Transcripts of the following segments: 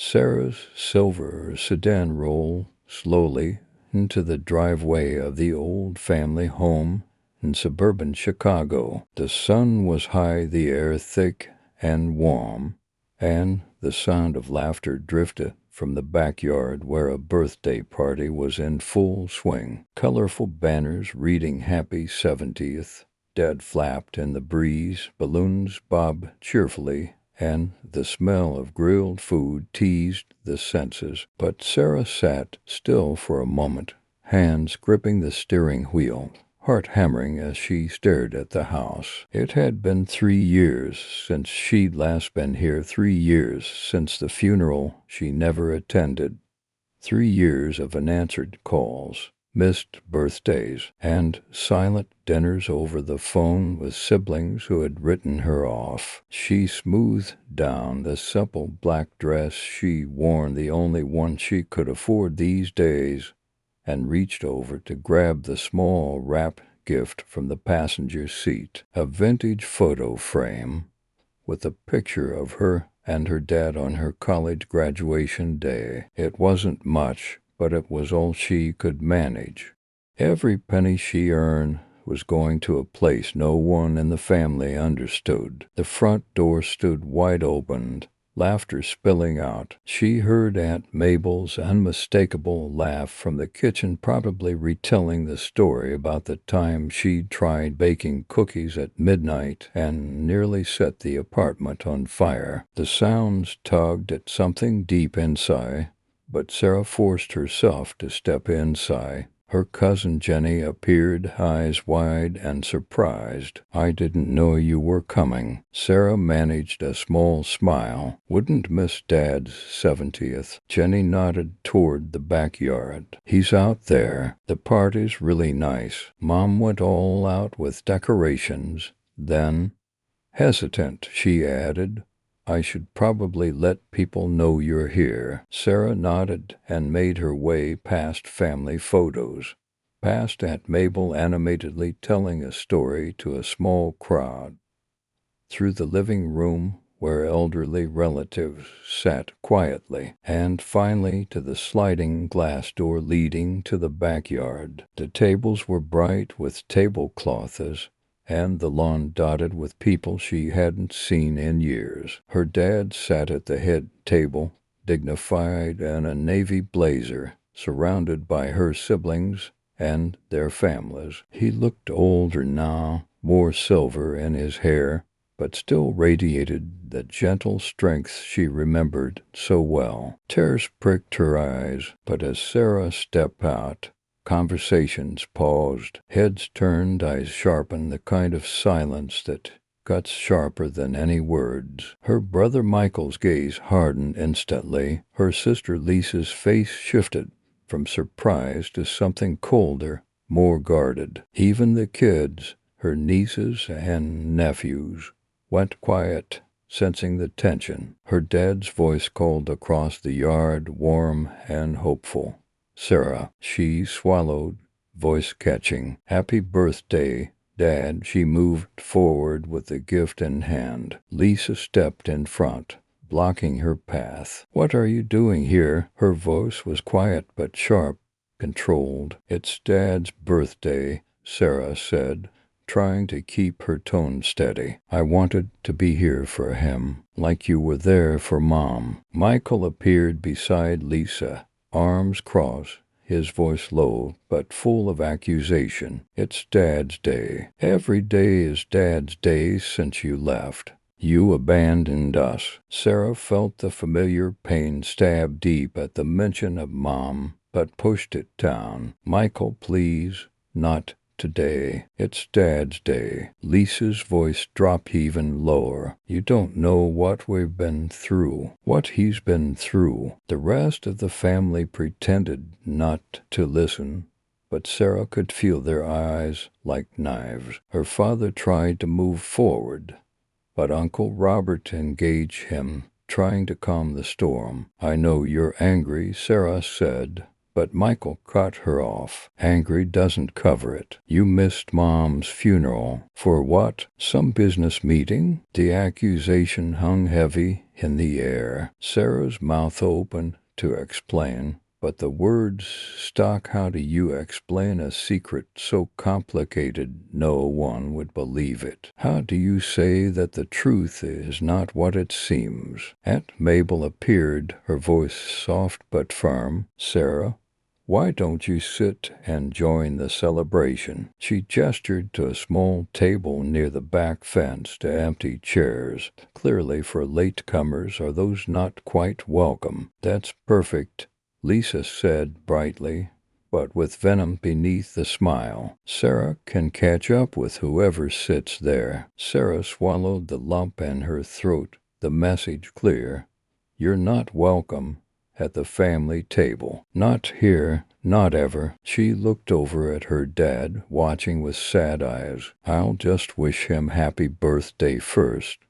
Sarah's silver sedan rolled slowly into the driveway of the old family home in suburban Chicago. The sun was high, the air thick and warm, and the sound of laughter drifted from the backyard where a birthday party was in full swing. Colorful banners reading Happy 70th Dad flapped in the breeze, balloons bobbed cheerfully, and the smell of grilled food teased the senses. But Sarah sat still for a moment, hands gripping the steering wheel, heart hammering as she stared at the house. It had been 3 years since she'd last been here, 3 years since the funeral she never attended, 3 years of unanswered calls, missed birthdays, and silent dinners over the phone with siblings who had written her off. She smoothed down the simple black dress she wore, the only one she could afford these days, and reached over to grab the small wrapped gift from the passenger seat, a vintage photo frame with a picture of her and her dad on her college graduation day. It wasn't much, but it was all she could manage. Every penny she earned was going to a place no one in the family understood. The front door stood wide open, laughter spilling out. She heard Aunt Mabel's unmistakable laugh from the kitchen, probably retelling the story about the time she'd tried baking cookies at midnight and nearly set the apartment on fire. The sounds tugged at something deep inside, but Sarah forced herself to step inside. Her cousin Jenny appeared, eyes wide and surprised. "I didn't know you were coming." Sarah managed a small smile. "Wouldn't miss Dad's 70th. Jenny nodded toward the backyard. "He's out there. The party's really nice. Mom went all out with decorations. Then," hesitant, she added, "I should probably let people know you're here." Sarah nodded and made her way past family photos, past Aunt Mabel animatedly telling a story to a small crowd, through the living room where elderly relatives sat quietly, and finally to the sliding glass door leading to the backyard. The tables were bright with tablecloths, and the lawn dotted with people she hadn't seen in years. Her dad sat at the head table, dignified in a navy blazer, surrounded by her siblings and their families. He looked older now, more silver in his hair, but still radiated the gentle strength she remembered so well. Tears pricked her eyes, but as Sarah stepped out, conversations paused, heads turned, eyes sharpened, the kind of silence that cuts sharper than any words. Her brother Michael's gaze hardened instantly. Her sister Lisa's face shifted from surprise to something colder, more guarded. Even the kids, her nieces and nephews, went quiet, sensing the tension. Her dad's voice called across the yard, warm and hopeful. "Sarah," she swallowed, voice catching. "Happy birthday, Dad." She moved forward with the gift in hand. Lisa stepped in front, blocking her path. "What are you doing here?" Her voice was quiet but sharp, controlled. "It's Dad's birthday," Sarah said, trying to keep her tone steady. "I wanted to be here for him, like you were there for Mom." Michael appeared beside Lisa, arms crossed, his voice low but full of accusation. "It's Dad's day. Every day is Dad's day since you left. You abandoned us." Sarah felt the familiar pain stab deep at the mention of Mom, but pushed it down. "Michael, please, not today. It's Dad's day." Lisa's voice dropped even lower. "You don't know what we've been through, what he's been through." The rest of the family pretended not to listen, but Sarah could feel their eyes like knives. Her father tried to move forward, but Uncle Robert engaged him, trying to calm the storm. "I know you're angry," Sarah said, But Michael cut her off. Angry doesn't cover it. You missed Mom's funeral. For what? Some business meeting? The accusation hung heavy in the air. Sarah's mouth opened to explain, but the words stuck. How do you explain a secret so complicated no one would believe it? How do you say that the truth is not what it seems? Aunt Mabel appeared, her voice soft but firm. Sarah, why don't you sit and join the celebration? She gestured to a small table near the back fence to empty chairs, clearly for latecomers or those not quite welcome. That's perfect, Lisa said brightly, but with venom beneath the smile. Sarah can catch up with whoever sits there. Sarah swallowed the lump in her throat, the message clear. You're not welcome at the family table. Not here, not ever. She looked over at her dad, watching with sad eyes. I'll just wish him happy birthday first,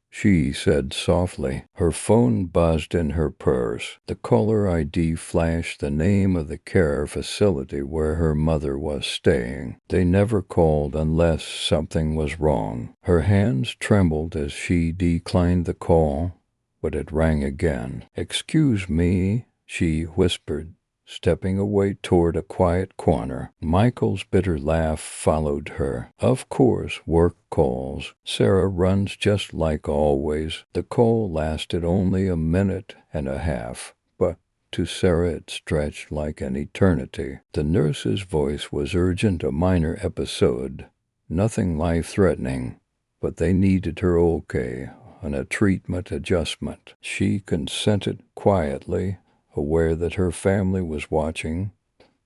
she said softly. Her phone buzzed in her purse. The caller ID flashed the name of the care facility where her mother was staying. They never called unless something was wrong. Her hands trembled as she declined the call, but it rang again. Excuse me, she whispered, stepping away toward a quiet corner. Michael's bitter laugh followed her. Of course, work calls. Sarah runs just like always. The call lasted only a minute and a half, but to Sarah it stretched like an eternity. The nurse's voice was urgent, a minor episode, nothing life-threatening, but they needed her okay on a treatment adjustment. She consented quietly, aware that her family was watching,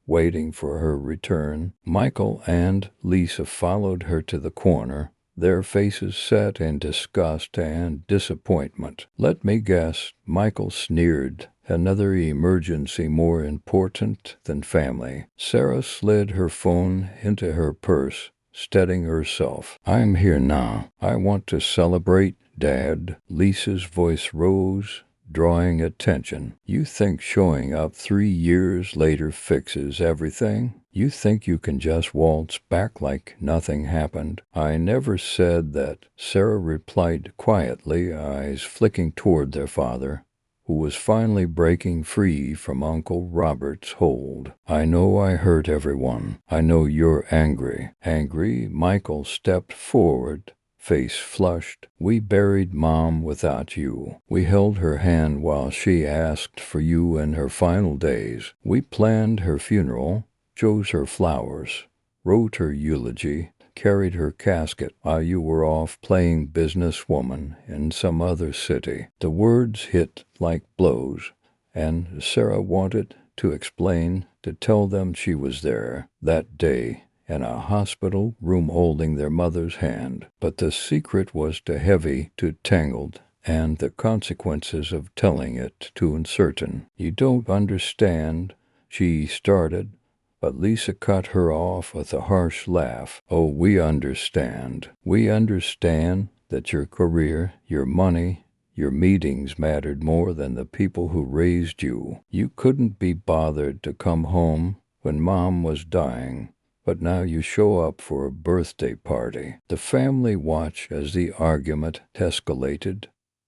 waiting for her return. Michael and Lisa followed her to the corner, their faces set in disgust and disappointment. Let me guess, Michael sneered. Another emergency more important than family. Sarah slid her phone into her purse, steadying herself. I'm here now. I want to celebrate, Dad. Lisa's voice rose, drawing attention. You think showing up 3 years later fixes everything? You think you can just waltz back like nothing happened? I never said that, Sarah replied quietly, eyes flicking toward their father, who was finally breaking free from Uncle Robert's hold. I know I hurt everyone. I know you're angry. Angry? Michael stepped forward, face flushed. We buried Mom without you. We held her hand while she asked for you in her final days. We planned her funeral, chose her flowers, wrote her eulogy, carried her casket while you were off playing businesswoman in some other city. The words hit like blows, and Sarah wanted to explain, to tell them she was there that day in a hospital room holding their mother's hand. But the secret was too heavy, too tangled, and the consequences of telling it too uncertain. You don't understand, she started, but Lisa cut her off with a harsh laugh. Oh, we understand. We understand that your career, your money, your meetings mattered more than the people who raised you. You couldn't be bothered to come home when Mom was dying, but now you show up for a birthday party. The family watched as the argument escalated,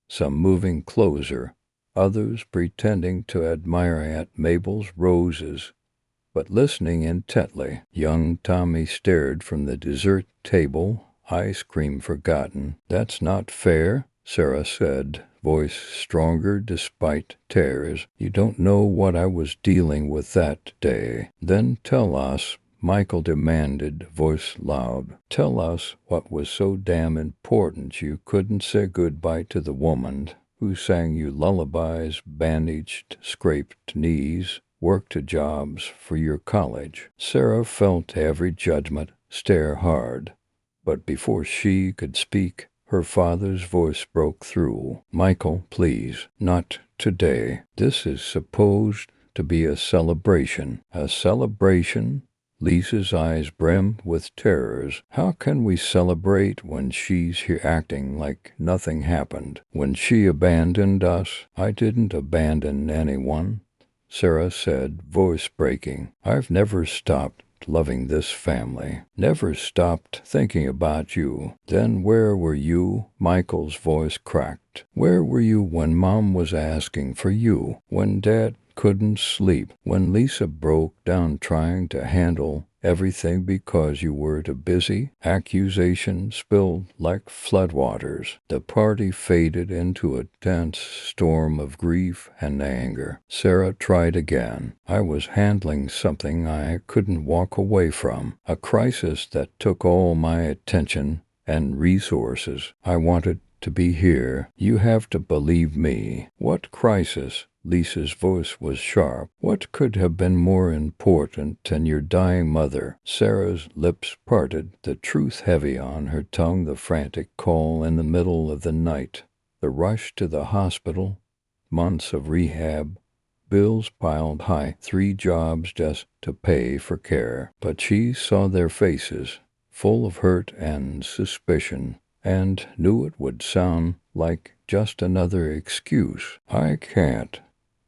some moving closer, others pretending to admire Aunt Mabel's roses, but listening intently. Young Tommy stared from the dessert table, ice cream forgotten. That's not fair, Sarah said, voice stronger despite tears. You don't know what I was dealing with that day. Then tell us, Michael demanded, voice loud. Tell us what was so damn important you couldn't say goodbye to the woman who sang you lullabies, bandaged, scraped knees, worked jobs for your college. Sarah felt every judgment stare hard, but before she could speak, her father's voice broke through. Michael, please, not today. This is supposed to be a celebration. A celebration? Lisa's eyes brimmed with terrors. How can we celebrate when she's here acting like nothing happened? When she abandoned us? I didn't abandon anyone. Sarah said, voice breaking. I've never stopped loving this family. Never stopped thinking about you. Then where were you? Michael's voice cracked. Where were you when Mom was asking for you? When Dad couldn't sleep? When Lisa broke down trying to handle everything because you were too busy? Accusations spilled like floodwaters. The party faded into a tense storm of grief and anger. Sarah tried again. I was handling something I couldn't walk away from, a crisis that took all my attention and resources. I wanted to be here. You have to believe me. What crisis? Lisa's voice was sharp. What could have been more important than your dying mother? Sarah's lips parted, the truth heavy on her tongue, the frantic call in the middle of the night, the rush to the hospital, months of rehab, bills piled high, 3 jobs just to pay for care. But she saw their faces, full of hurt and suspicion, and knew it would sound like just another excuse. I can't,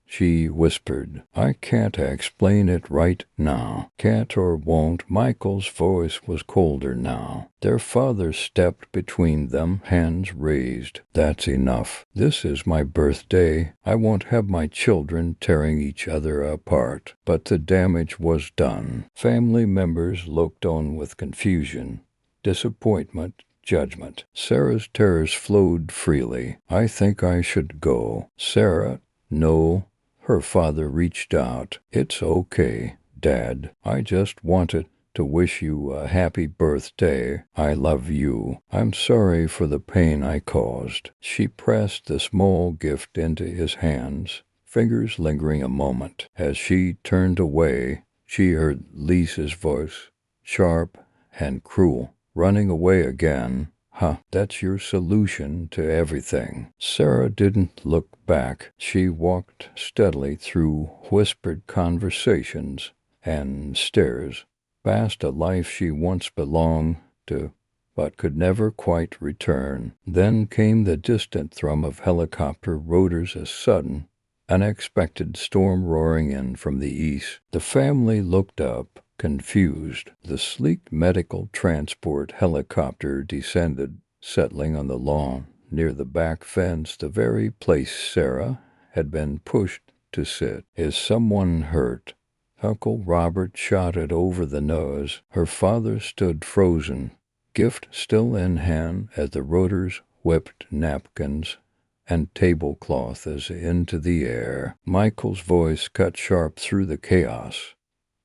she whispered. I can't explain it right now. Can't or won't. Michael's voice was colder now. Their father stepped between them, hands raised. That's enough. This is my birthday. I won't have my children tearing each other apart. But the damage was done. Family members looked on with confusion, disappointment, judgment. Sarah's tears flowed freely. I think I should go. Sarah, no. Her father reached out. It's okay, Dad. I just wanted to wish you a happy birthday. I love you. I'm sorry for the pain I caused. She pressed the small gift into his hands, fingers lingering a moment. As she turned away, she heard Lisa's voice, sharp and cruel. Running away again. Huh, that's your solution to everything. Sarah didn't look back. She walked steadily through whispered conversations and stairs, past a life she once belonged to, but could never quite return. Then came the distant thrum of helicopter rotors, a sudden, unexpected storm roaring in from the east. The family looked up, confused. The sleek medical transport helicopter descended, settling on the lawn near the back fence, the very place Sarah had been pushed to sit. Is someone hurt? Uncle Robert shot it over the nose. Her father stood frozen, gift still in hand, as the rotors whipped napkins and tablecloths into the air. Michael's voice cut sharp through the chaos.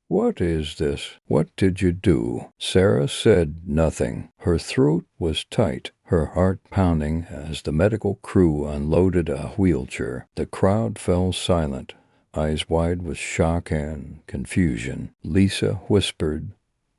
What is this? What did you do? Sarah said nothing. Her throat was tight, her heart pounding as the medical crew unloaded a wheelchair. The crowd fell silent, eyes wide with shock and confusion. Lisa whispered,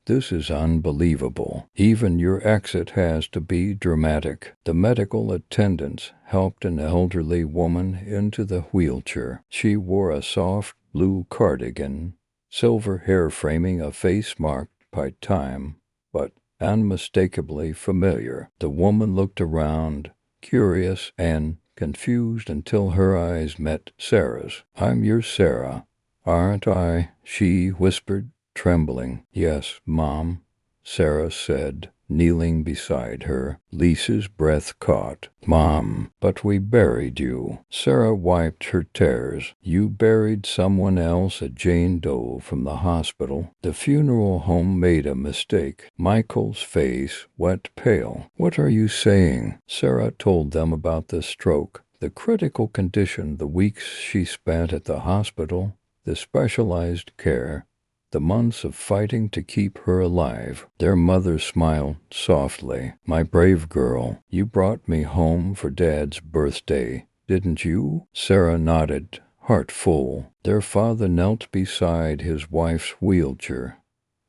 "This is unbelievable. Even your exit has to be dramatic." The medical attendants helped an elderly woman into the wheelchair. She wore a soft blue cardigan, silver hair framing a face marked by time, but unmistakably familiar. The woman looked around, curious and confused, until her eyes met Sarah's. "I'm your Sarah, aren't I?" she whispered, trembling. "Yes, Mom," Sarah said, kneeling beside her. Lisa's breath caught. "Mom, but we buried you." Sarah wiped her tears. "You buried someone else at Jane Doe from the hospital. The funeral home made a mistake." Michael's face went pale. "What are you saying?" Sarah told them about the stroke, the critical condition, the weeks she spent at the hospital, the specialized care, the months of fighting to keep her alive. Their mother smiled softly. "My brave girl, you brought me home for Dad's birthday, didn't you?" Sarah nodded, heart full. Their father knelt beside his wife's wheelchair,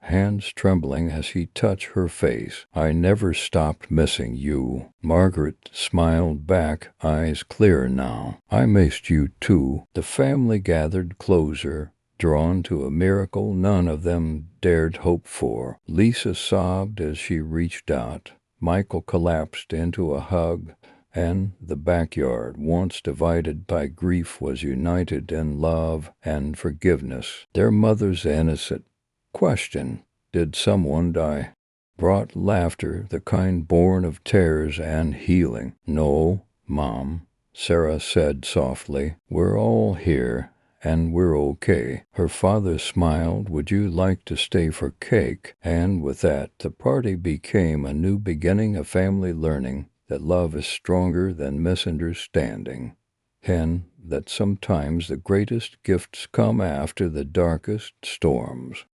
hands trembling as he touched her face. "I never stopped missing you." Margaret smiled back, eyes clear now. "I missed you too." The family gathered closer, drawn to a miracle none of them dared hope for. Lisa sobbed as she reached out. Michael collapsed into a hug, and the backyard, once divided by grief, was united in love and forgiveness. Their mother's innocent question, "Did someone die?" brought laughter, the kind born of tears and healing. "No, Mom," Sarah said softly. "We're all here, and we're okay." Her father smiled. "Would you like to stay for cake?" And with that, the party became a new beginning, a family learning that love is stronger than misunderstanding, and that sometimes the greatest gifts come after the darkest storms.